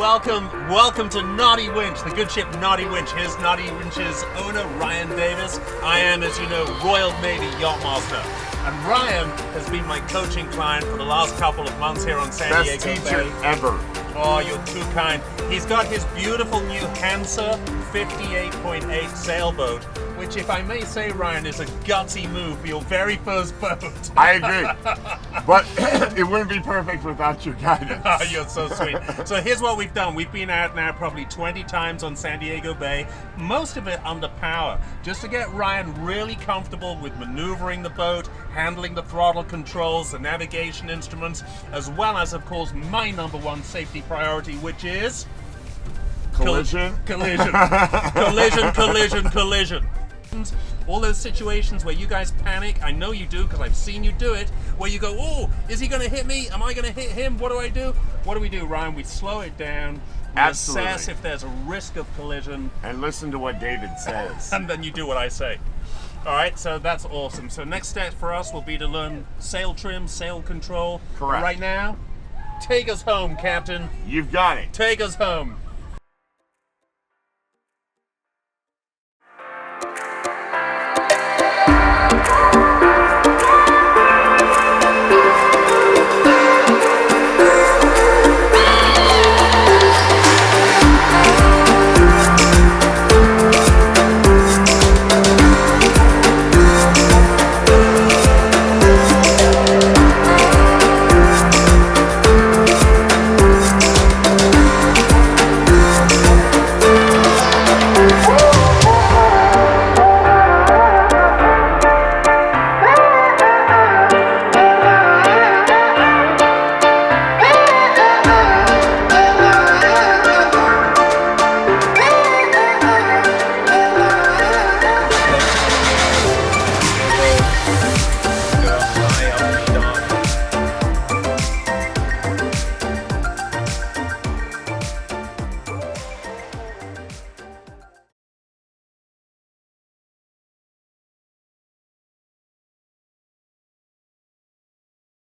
welcome to Naughty Winch, the good ship Naughty Winch. Here's Naughty Winch's owner, Ryan Davis. I am, as you know, Royal Navy Yacht Master. And Ryan has been my coaching client for the last couple of months here on San Diego Bay. Best teacher ever. Oh, you're too kind. He's got his beautiful new Hanse 58.8 sailboat, which, if I may say, Ryan, is a gutsy move for your very first boat. I agree. But it wouldn't be perfect without your guidance. Oh, you're so sweet. So here's what we've done. We've been out now probably 20 times on San Diego Bay, most of it under power, just to get Ryan really comfortable with maneuvering the boat, handling the throttle controls, the navigation instruments, as well as, of course, my number one safety priority, which is... Collision. Collision. Collision. All those situations where you guys panic, I know you do because I've seen you do it, where you go, oh, is he going to hit me? Am I going to hit him? What do I do? What do we do, Ryan? We slow it down. We Absolutely. assess if there's a risk of collision. And listen to what David says. And then you do what I say. All right, so that's awesome. So next step for us will be to learn sail trim, sail control. Correct. Right now, take us home, Captain. You've got it. Take us home.